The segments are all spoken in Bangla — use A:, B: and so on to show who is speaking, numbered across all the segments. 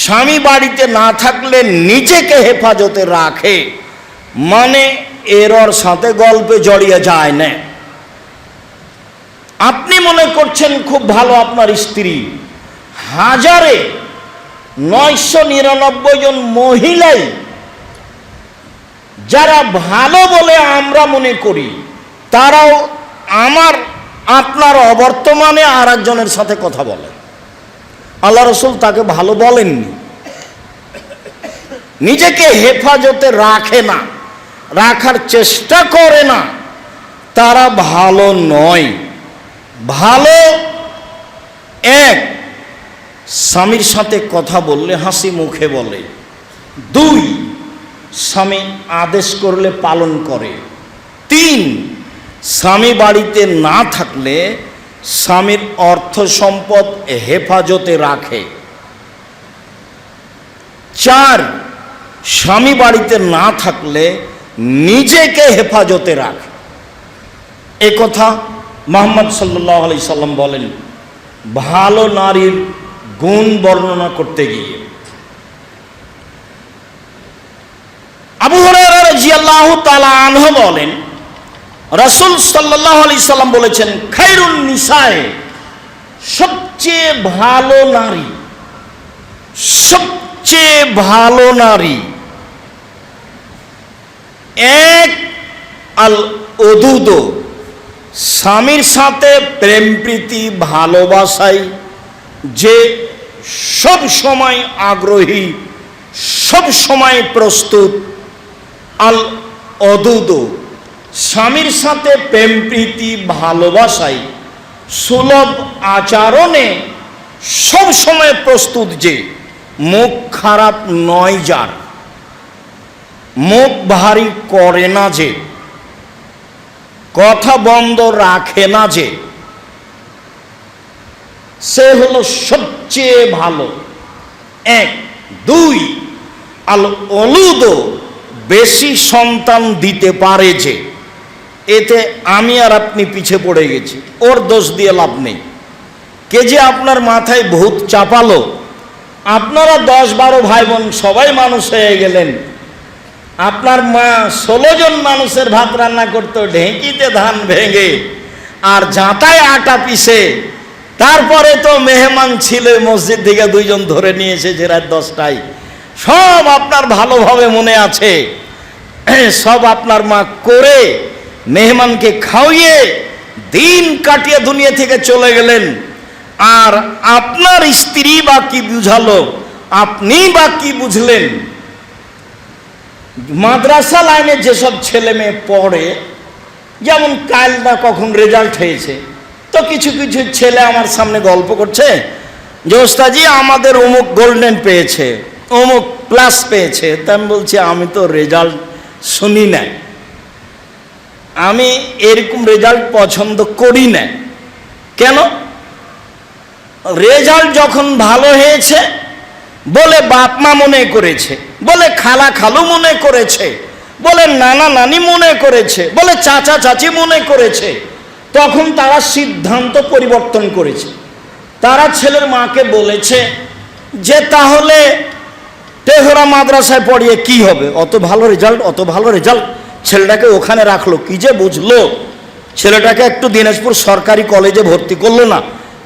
A: স্বামী বাড়িতে না থাকলে নিজেকে হেফাজতে রাখে, মানে এর সাথে গল্পে জড়িয়ে যায় না। আপনি মনে করছেন খুব ভালো আপনার স্ত্রী, হাজারে 999 জন মহিলাই যারা ভালো বলে আমরা মনে করি, তারাও আপনার অবর্তমানে আর একজনের সাথে কথা বলে। আল্লাহ রসুল তাকে ভালো বলেননি। নিজেকে হেফাজতে রাখে না, রাখার চেষ্টা করে না, তারা ভালো নয়। ভালো এক, স্বামীর সাথে কথা বললে হাসি মুখে বলে। 2, স্বামী আদেশ করলে পালন করে। 3, স্বামী বাড়িতে না থাকলে স্বামীর অর্থ সম্পদ হেফাজতে রাখে। 4, স্বামী বাড়িতে না থাকলে নিজেকে হেফাজতে রাখে। এ কথা মুহাম্মদ সাল্লাল্লাহু আলাইহি সাল্লাম বলেন ভালো নারীর গুণ বর্ণনা করতে গিয়ে। আবু হুরায়রা রাদিয়াল্লাহু তাআলা আনহু বলেন রাসূল সাল্লাল্লাহু আলাইহি সাল্লাম বলেছেন, খায়রুন নিসায়ে, সবচেয়ে ভালো নারী, সবচেয়ে ভালো নারী এক, আল ওদুদ, স্বামীর সাথে প্রেম প্রীতি ভালোবাসায় যে সব সময় আগ্রহী, সব সময় প্রস্তুত। আল ওদুদ, স্বামীর সাথে প্রেম প্রীতি ভালোবাসায় সুলভ আচরণে সব সময় প্রস্তুত, যে মুখ খারাপ নয়, যার মুখ ভারী করে না, যে কথা বন্ধ রাখে না, যে সে হলো সবচেয়ে ভালো এক। 2, আল ওলুদ, বেশি সন্তান দিতে পারে, যে এতে আমি আর আপনি পিছে পড়ে গেছি, ওর দোষ দিয়ে লাভ নেই। কে যে আপনার মাথায় ভূত চাপালো, আপনারা 10-12 ভাই বোন সবাই মানুষ হয়ে গেলেন, আপনার মা 16 জন মানুষের ভাত রান্না করতো ঢেঁকিতে ধান ভেঙে আর জাঁতায় আটা পিষে, তারপরে তো মেহমান ছিল মসজিদ থেকে 2 জন ধরে নিয়ে এসেছে রাত 10টায়, সব আপনার ভালোভাবে মনে আছে। সব আপনার মা করে মেহমানকে খাওয়িয়ে দিন কাটিয়ে দুনিয়া থেকে চলে গেলেন। আর আপনার স্ত্রী বা কি বুঝালো, আপনি বা কি বুঝলেন? মাদ্রাসা লাইনে যেসব ছেলে মেয়ে পড়ে, যেমন কাল বা কখন রেজাল্ট হয়েছে, তো কিছু কিছু ছেলে আমার সামনে গল্প করছে যে ওস্তাজি আমাদের অমুক গোল্ডেন পেয়েছে, অমুক প্লাস পেয়েছে। তা আমি বলছি আমি তো রেজাল্ট শুনি না, আমি এরকম রেজাল্ট পছন্দ করি না। কেন? রেজাল্ট যখন ভালো হয়েছে বলে বাপ মা মনে করেছে, বলে খালা খালু মনে করেছে, বলে নানা নানি মনে করেছে, বলে চাচা চাচি মনে করেছে, তখন তারা সিদ্ধান্ত পরিবর্তন করেছে। তারা ছেলের মাকে বলেছে যে তাহলে তেহরা মাদ্রাসায় পড়িয়ে কি হবে, অত ভালো রেজাল্ট, অত ভালো রেজাল্ট, ছেলেটাকে ওখানে রাখলো, কি যে বুঝলো, ছেলেটাকে একটু দিনাজপুর সরকারি কলেজে ভর্তি করলো না,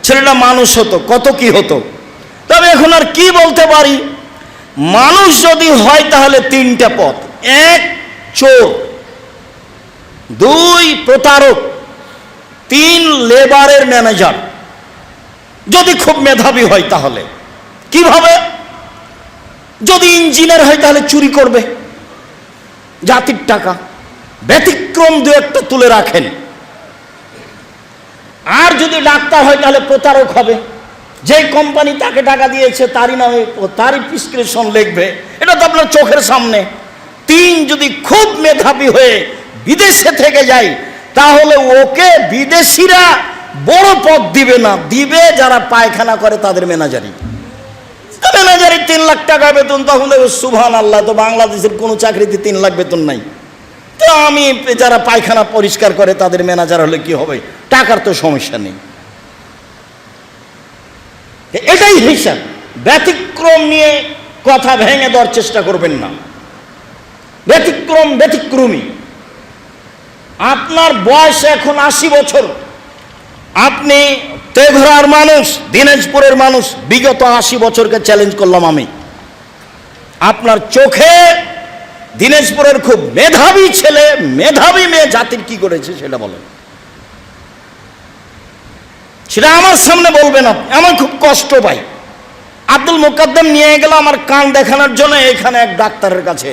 A: ছেলেটা মানুষ হতো, কত কি হতো। তবে এখন আর কি বলতে পারি, মানুষ যদি হয় তাহলে 3টা পথ: 1 চোর, 2 প্রতারক, 3 লেবারের ম্যানেজার। যদি খুব মেধাবী হয় তাহলে কিভাবে? যদি ইঞ্জিনিয়ার হয় তাহলে চুরি করবে, জাতির টাকা, ব্যতিক্রম 2-1টা তুলে রাখেন। আর যদি ডাক্তার হয় তাহলে প্রতারক হবে, যে কোম্পানি তাকে টাকা দিয়েছে তারই নামে তারই প্রেসক্রিপশন লিখবে, এটা তো আপনার চোখের সামনে। 3 যদি খুব মেধাবী হয়ে বিদেশে থেকে যায় তাহলে ওকে বিদেশিরা বড় পদ দিবে না, দিবে যারা পায়খানা করে তাদের ম্যানেজারি। ম্যানেজারি 3 লাখ টাকা বেতন, তখন সুবহানাল্লাহ, তো বাংলাদেশের কোনো চাকরিতে 3 লাখ বেতন নাই, তো আমি যারা পায়খানা পরিষ্কার করে তাদের ম্যানেজার হলে কি হবে, টাকার তো সমস্যা নেই। এটাই হিসাব। ব্যতিক্রম নিয়ে কথা ভেঙে দেওয়ার চেষ্টা করবেন না। ব্যতিক্রম ব্যতিক্রমী। আপনার বয়স এখন 80 বছর, আপনি তেঘরার মানুষ, দিনাজপুরের মানুষ, বিগত 80 বছরকে চ্যালেঞ্জ করলাম আমি। আপনার চোখে দিনাজপুরের খুব মেধাবী ছেলে, মেধাবী মেয়ে জাতির কি করেছে সেটা বলেন, সেটা আমার সামনে বলবেন আপনি। আমার খুব কষ্ট পাই। আব্দুল মোকাদ্দেম নিয়ে গেল আমার কান দেখানোর জন্য এখানে এক ডাক্তারের কাছে।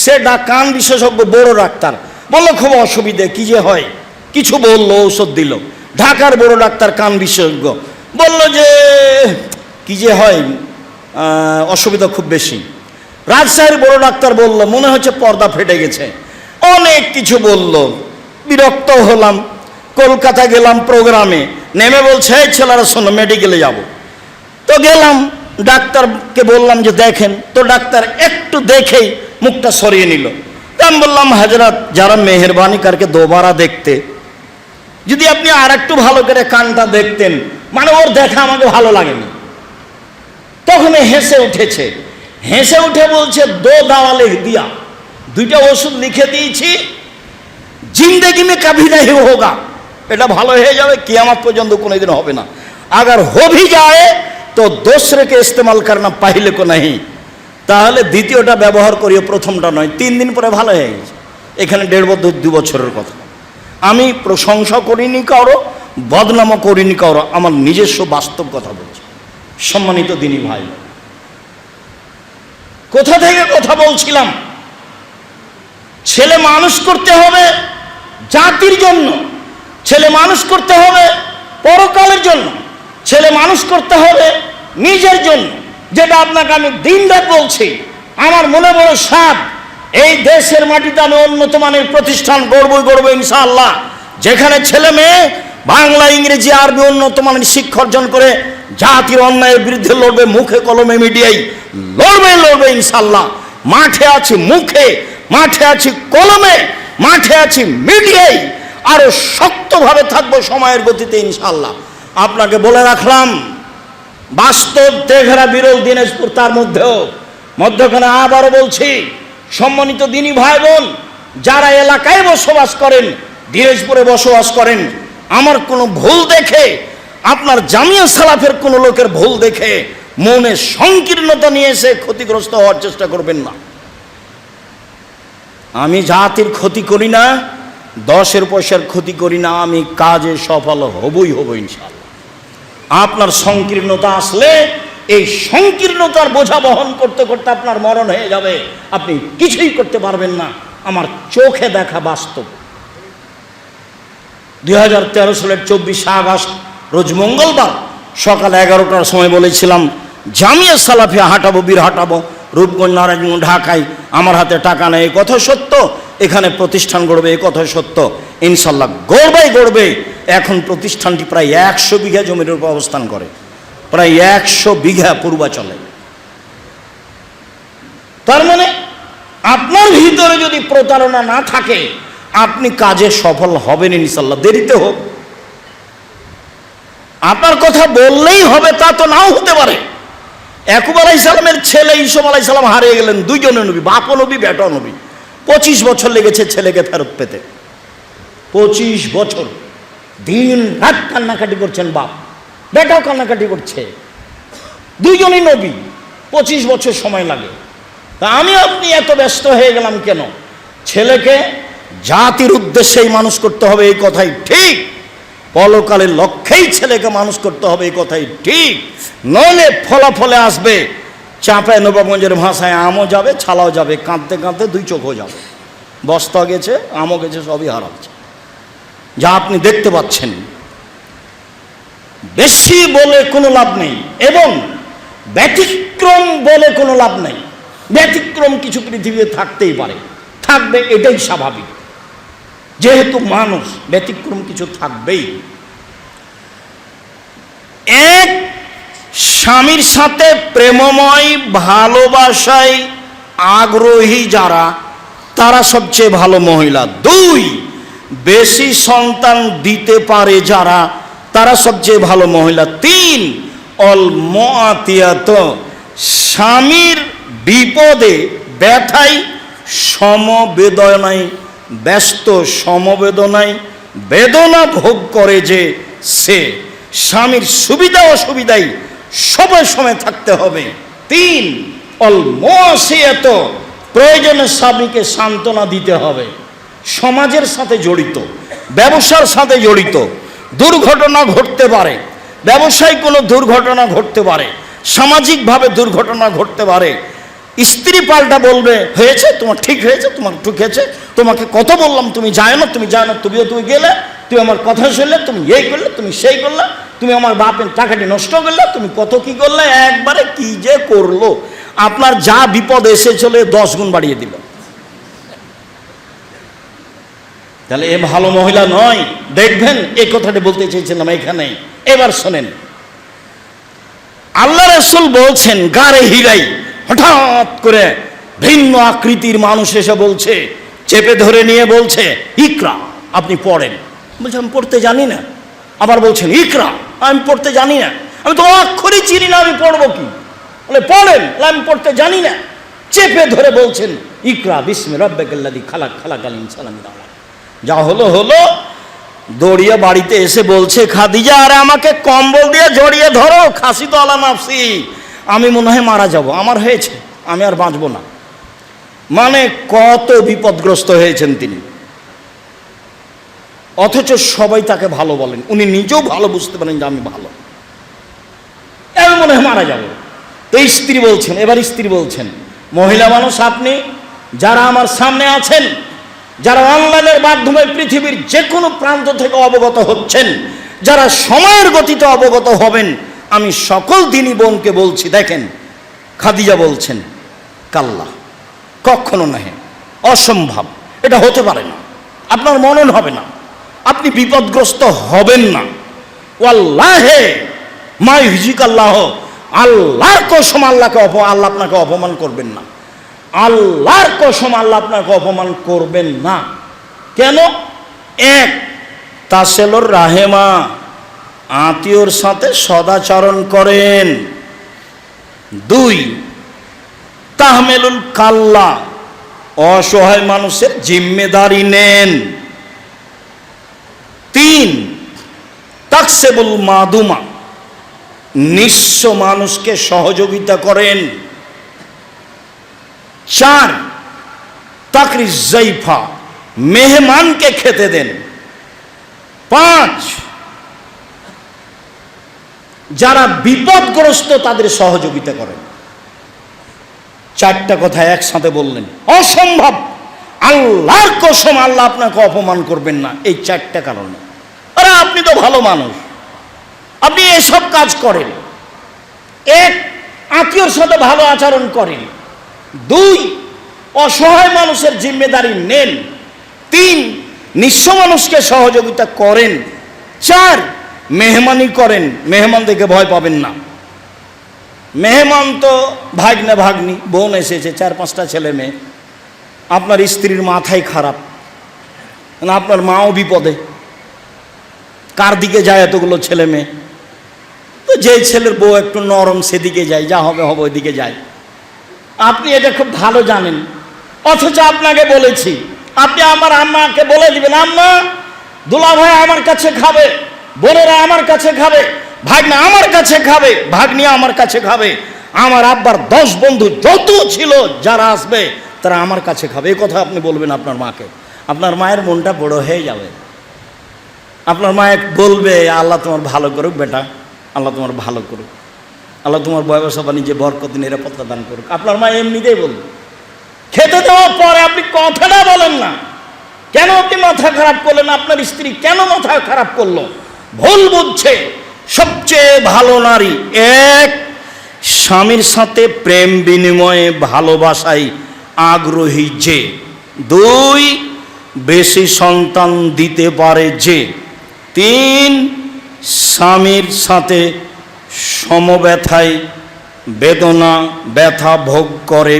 A: সে কান বিশেষজ্ঞ, বড় ডাক্তার। বললো খুব অসুবিধে, কি যে হয়, কিছু বললো, ঔষধ দিল। ঢাকার বড় ডাক্তার, কান বিশেষজ্ঞ, বলল যে কি যে হয়, অসুবিধা খুব বেশি। রাজশাহীর বড় ডাক্তার বলল মনে হচ্ছে পর্দা ফেটে গেছে। অনেক কিছু বলল, বিরক্ত হলাম। কলকাতা গেলাম প্রোগ্রামে, নেমে বলছে এই ছেলেরা শোনো মেডিকেলে যাব। তো গেলাম, ডাক্তারকে বললাম যে দেখেন। তো ডাক্তার একটু দেখেই মুখটা সরিয়ে নিল। আমি বললাম হাজরাত, যারা মেহরবানি করকে দোবারা দেখতে, যদি আপনি আর একটু ভালো করে কানটা দেখতেন, মানে ওর দেখা আমাকে ভালো লাগেনি। তখন হেসে উঠেছে, হেসে উঠে বলছে দো দাওয়া লিখ দিয়া, দুইটা ওষুধ লিখে দিয়েছি, জিন্দেগি মে কভি नहीं होगा, এটা ভালো হয়ে যাবে, কিয়ামত পর্যন্ত কোনোদিন হবে না। अगर हो भी जाए तो दूसरे के इस्तेमाल करना पहले को नहीं, তাহলে দ্বিতীয়টা ব্যবহার করিও, প্রথমটা নয়। 3 দিন পরে ভালো হয়ে গেছে। এখানে 1.5-2 বছরের কথা। আমি প্রশংসা করিনি কারো, বদনামও করিনি কারো, আমার নিজস্ব বাস্তব কথা বলছি। সম্মানিত দিনী ভাই, কোথা থেকে কথা বলছিলাম? ছেলে মানুষ করতে হবে জাতির জন্য, ছেলে মানুষ করতে হবে পরকালের জন্য, ছেলে মানুষ করতে হবে নিজের জন্য। যেটা আপনাকে আমি দিনরাত বলছি। আমার মনে বড় সাধ, এই দেশের মাটিতে আমি উন্নত মানের প্রতিষ্ঠান গড়বই ইনশাআল্লাহ, যেখানে ছেলে মেয়ে বাংলা, ইংরেজি, আরবি উন্নত মানের শিক্ষা অর্জন করে জাতির অন্যায়ের বিরুদ্ধে লড়বে, মুখে কলমে মিডিয়ায় লড়বে ইনশাআল্লাহ। মাঠে আছি মুখে, মাঠে আছি কলমে, মাঠে আছি মিডিয়ায়, আরো শক্তভাবে থাকবো সময়ের গতিতে ইনশাআল্লাহ। আপনাকে বলে রাখলাম, বাস্তব তেঘরা, বিরল, দিনাজপুর, তার মধ্যখানে আবারও বলছি, সম্মানিত দিনী ভাই বোন, যারা এলাকায় বসবাস করেন, দিনাজপুরে বসবাস করেন, আমার কোনো ভুল দেখে, আপনার জামিয়া সালাফের কোনো লোকের ভুল দেখে মনে সংকীর্ণতা নিয়ে এসে ক্ষতিগ্রস্ত হওয়ার চেষ্টা করবেন না। আমি জাতির ক্ষতি করি না, 10 পয়সার ক্ষতি করি না, আমি কাজে সফল হবই ইনশাআল্লাহ। আপনার সংকীর্ণতা আসলে এই সংকীর্ণতার বোঝা বহন করতে করতে আপনার মরণ হয়ে যাবে, আপনি কিছুই করতে পারবেন না। আমার চোখে দেখা বাস্তব। 2013 সালের 24 আগস্ট রোজ মঙ্গলবার সকাল 11টার সময় বলেছিলাম জামিয়া সালাফিয়া হাঁটাবো, বীর হাঁটাবো, রূপগঞ্জ, নারায়ণগঞ্জ, ঢাকায়। আমার হাতে টাকা নেই, এই কথা সত্য। এখানে প্রতিষ্ঠান গড়বে, এই কথা সত্য। ইনশাল্লাহ গড়বে। এখন প্রতিষ্ঠানটি প্রায় 100 বিঘা জমির উপর অবস্থান করে, প্রায় 100 বিঘা পূর্বাচলে। তার মানে আপনার ভিতরে যদি প্রতারণা না থাকে, আপনি কাজে সফল হবেন ইনশাল্লাহ, দেরিতে হোক। আপনার কথা বললেই হবে তা তো নাও হতে পারে। ইয়াকুব আলাইহিস সালামের ছেলে ইউসুফ আলাইহিস সালাম হারিয়ে গেলেন, দুইজনে নবী, বাপও নবী, বেটাও নবী। 25 বছর লেগেছে ছেলেকে ফেরত পেতে। 25 বছর দিন রাত কান্নাকাটি করছেন বাপ, বেটাও কান্নাকাটি করছে, দুইজনই নবী। 25 বছর সময় লাগে। তা আমি আপনি এত ব্যস্ত হয়ে গেলাম কেন? ছেলেকে জাতির উদ্দেশ্যেই মানুষ করতে হবে, এই কথাই ঠিক। পরকালের লক্ষ্যেই ছেলেকে মানুষ করতে হবে, এই কথাই ঠিক। নইলে ফলাফলে আসবে চাঁপাই নবাবগঞ্জের ভাষায় আমও যাবে, ছালাও যাবে, কাঁদতে কাঁদতে 2 চোখও যাবে। বস্তা গেছে, আমও গেছে, সবই হারাচ্ছে, যা আপনি দেখতে পাচ্ছেন। বেশি বলে কোনো লাভ নেই এবং ব্যতিক্রম বলে কোনো লাভ নেই। ব্যতিক্রম কিছু পৃথিবীতে থাকতেই পারে, থাকবে, এটাই স্বাভাবিক। যেহেতু মানুষ, ব্যতিক্রম কিছু থাকবেই। এক, স্বামীর সাথে প্রেমময় ভালোবাসায় আগ্রহী যারা, তারা সবচেয়ে ভালো মহিলা। 2, বেশি সন্তান দিতে পারে যারা, তারা সবচেয়ে ভালো মহিলা। 3, অল মুআতিয়াত, স্বামীর বিপদে ব্যথায় সমবেদনায় ব্যস্ত, সমবেদনায় বেদনা ভোগ করে যে সে। স্বামীর সুবিধা অসুবিধায় সবাই সময় থাকতে হবে। 3 অল মুআসিয়াত, প্রয়োজনে স্বামীকে সান্ত্বনা দিতে হবে। সমাজের সাথে জড়িত, ব্যবসার সাথে জড়িত, দুর্ঘটনা ঘটতে পারে, ব্যবসায় কোনো দুর্ঘটনা ঘটতে পারে, সামাজিকভাবে দুর্ঘটনা ঘটতে পারে। স্ত্রী পাল্টা বলবে, হয়েছে তোমার, ঠিক হয়েছে তোমার, ঠিক হয়েছে, তোমাকে কত বললাম, তুমি যায় না, তুমি যায় না, তুমি গেলে, তুমি আমার কথা শুনলে, তুমি এই করলে, তুমি সেই করলে, তুমি আমার বাপের টাকাটি নষ্ট করলে, তুমি কত কি করলে, একবারে কি যে করলো। আপনার যা বিপদ এসেছিল 10 গুণ বাড়িয়ে দিল। তাহলে এ ভালো মহিলা নয়। দেখবেন এই কথাটি বলতে চেয়েছিলাম এখানে। এবার শোনেন, আল্লাহ রাসূল বলছেন, গারে হিরাই হঠাৎ করে ভিন্ন আকৃতির মানুষ এসে বলছে, চেপে ধরে নিয়ে বলছে, ইকরা, আপনি পড়েন। বলছে, আমি পড়তে জানি না। আবার বলছেন, ইকরা, আমি পড়তে জানি না, আমি তো অক্ষরই চিনি না, আমি পড়বো কি? বলে, পড়েন। আমি পড়তে জানি না। চেপে ধরে বলছেন, ইকরা বিসমি রাব্বিকাল্লাযী খালাক, খালাকাল ইনসানা মিন আলাক। যা হলো হলো। দৌড়িয়ে বাড়িতে এসে বলছে, খাদিজা, আরে আমাকে কম্বল দিয়ে জড়িয়ে ধরো, খাসি তো আলা নাফসি, আমি মনে হয় মারা যাব, আমার হয়েছে, আমি আর বাঁচবো না। মানে কত বিপদগ্রস্ত হয়েছেন তিনি, অথচ সবাই তাকে ভালো বলেন, উনি নিজেও ভালো বুঝতে পারেন যে আমি ভালো, আমি মনে হয় মারা যাব। তো স্ত্রী বলছেন, এবার স্ত্রী বলছেন, মহিলা মানুষ আপনি, যারা আমার সামনে আছেন, যারা অনলাইনের মাধ্যমে পৃথিবীর যে কোনো প্রান্ত থেকে অবগত হচ্ছেন, যারা সময়ের গতিতে অবগত হবেন, আমি সকল দিনী বোনকে বলছি, দেখেন, খাদিজা বলছেন, কাল্লা, কখনো নহে, অসম্ভব, এটা হতে পারে না, আপনার মনন হবে না, আপনি বিপদগ্রস্ত হবেন না। ওয়াল্লাহে মা ইউজিকাল্লাহ, আল্লাহর কসম, আল্লাহ আপনাকে অপমান করবেন না, আল্লাহর কসম, আল্লাহ আপনাকে অপমান করবেন না। কেন? 1 তাসেলুর রাহেমা, আত্মীয়র সাথে সদাচরণ করেন। 2 তাহমেলুল কাল্লা, অসহায় মানুষের জিম্মেদারি নেন। 3 তাকসেবুল মাদুমা, নিঃস্ব মানুষকে সহযোগিতা করেন। 4 তাকরি জাইফা, মেহমানকে খেতে দেন। 5 যারা বিপদগ্রস্ত তাদের সহযোগিতা করেন। 4টা কথা একসাথে বললেন, অসম্ভব, আল্লাহর কসম, আল্লাহ আপনাকে অপমান করবেন না, এই 4টা কারণে। আরে আপনি তো ভালো মানুষ, আপনি এসব কাজ করেন। 1 আত্মীয়র সাথে ভালো আচরণ করেন। 2 অসহায় মানুষের জিম্মেদারি নেন। 3 নিঃস্ব মানুষকে সহযোগিতা করেন। 4 মেহমানি করেন, মেহমান দেখে ভয় পাবেন না। মেহমান তো ভাগ্নে ভাগ্নি, বোন এসেছে, 4-5টা ছেলে মেয়ে, আপনার স্ত্রীর মাথায় খারাপ, আপনার মাও বিপদে, কার দিকে যায় এতগুলো ছেলে মেয়ে? তো যে ছেলের বউ একটু নরম সেদিকে যায়, যা হবে হবে ওইদিকে যায়। আপনি এটা খুব ভালো জানেন, অথচ আপনাকে বলেছি, আপনি আমার আম্মাকে বলে দিবেন, আম্মা, দুলা ভাই আমার কাছে খাবে, বোনেরা আমার কাছে খাবে, ভাগ্না আমার কাছে খাবে, ভাগ্নি আমার কাছে খাবে, আমার আব্বার 10 বন্ধু যত ছিল যারা আসবে তারা আমার কাছে খাবে। এই কথা আপনি বলবেন আপনার মাকে, আপনার মায়ের মনটা বড় হয়ে যাবে। আপনার মায়ে বলবে, আল্লাহ তোমার ভালো করুক বেটা, আল্লাহ তোমার ভালো করুক, আল্লাহ তোমার ব্যবসা বাণিজ্যে বরকত নিরাপত্তা দান করুক। আপনার মা এমনিতেই বলবে। খেতে দেওয়ার পরে আপনি কথাটা বলেন না, কেন আপনি মাথা খারাপ করলেন, আপনার স্ত্রী কেন মাথা খারাপ করলো? ভুল বুঝছে। সবচেয়ে ভালো নারী 1 স্বামীর সাথে প্রেম বিনিময়ে ভালোবাসায় আগ্রহী যে। 2 বেশি সন্তান দিতে পারে যে। 3 স্বামীর সাথে সমব্যথায় বেদনা ব্যথা ভোগ করে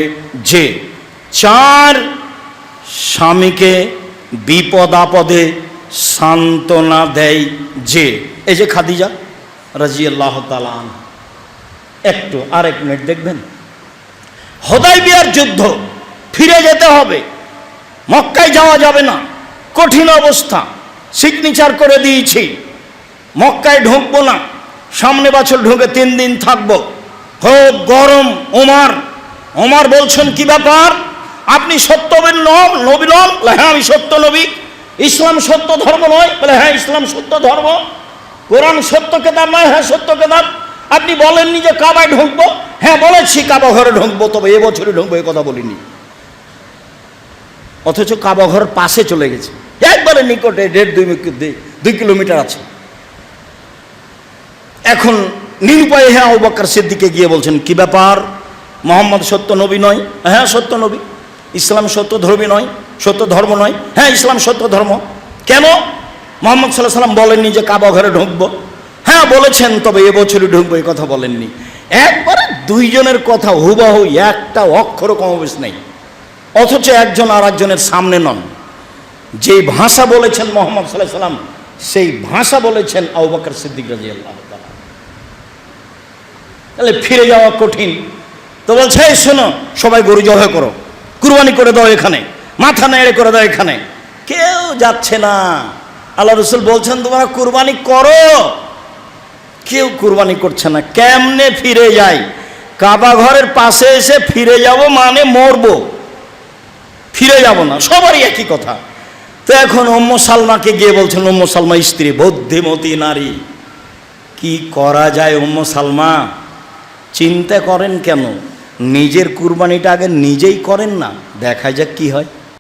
A: যে। 4 স্বামীকে বিপদ আপদে সান্ত্বনা দেয় যে। এই যে খাদিজা রাদিয়াল্লাহু তাআলা আনহা, একটু আর 1 মিনিট দেখবেন, হুদায়বিয়ার যুদ্ধ, ফিরে যেতে হবে, মক্কায় যাওয়া যাবে না, কঠিন অবস্থা, সিগনেচার করে দিয়েছি, মক্কায় ঢুকবো না, সামনে বছর ঢুকে 3 দিন থাকবো, খুব গরম। ওমর বলছেন কি ব্যাপার, আপনি সত্যবের নবী নন? হ্যাঁ আমি সত্য নবী। ইসলাম সত্য ধর্ম নয়? বলে হ্যাঁ ইসলাম সত্য ধর্ম। কোরআন সত্য কেতাব নয়? হ্যাঁ সত্য কেতাব। আপনি বলেননি যে কাবায় ঢুকবো? হ্যাঁ বলেছি কাবা ঘরে ঢুকবো, তবে এবছরই ঢুকবো, এ কথা বলিনি। অথচ কাবা ঘরের পাশে চলে গেছে, একবারে নিকটে, 1.5-2 কিলোমিটার আছে। এখন নিরুপায় হ্যাঁ আবু বকর সিদ্দিকে গিয়ে বলছেন কি ব্যাপার, মোহাম্মদ সত্য নবী নয়? হ্যাঁ সত্য নবী। ইসলাম সত্য ধর্মী নয়, সত্য ধর্ম নয়? হ্যাঁ ইসলাম সত্য ধর্ম। কেন? মোহাম্মদ সাল্লাল্লাহু আলাইহি ওয়াসাল্লাম বলেননি যে কাবা ঘরে ঢুকবো? হ্যাঁ বলেছেন, তবে এবছরই ঢুকবো, এই কথা বলেননি। একবারে দুইজনের কথা হুবহু, একটা অক্ষর কমবেশ নেই। অথচ একজন আর একজনের সামনে নন। যে ভাষা বলেছেন মোহাম্মদ সাল্লাল্লাহু আলাইহি ওয়াসাল্লাম, সেই ভাষা বলেছেন আবু বকর সিদ্দিক রাদিয়াল্লাহু তাআলা। তাহলে ফিরে যাওয়া কঠিন। তো বলছে এই শোনো, সবাই গরু জবাই করো, কুরবানি করে দাও এখানে, মাথা নেড়ে করে দাও এখানে। কেউ যাচ্ছে না। আল্লাহ রাসূল বলছেন তোমরা কুরবানি করো, কেউ কুরবানি করছে না। কেমনে ফিরে যাই? কাবা ঘরের পাশে এসে ফিরে যাব মানে মরবো, ফিরে যাব না, সবারই একই কথা। তো এখন উম্মু সালমাকে গিয়ে বলছেন, উম্মু সালমা স্ত্রী, বুদ্ধিমতী নারী, কি করা যায় উম্মু সালমা? চিন্তা করেন কেন? নিজের কুরবানিটা আগে নিজেই করেন না, দেখা যাক কি হয়।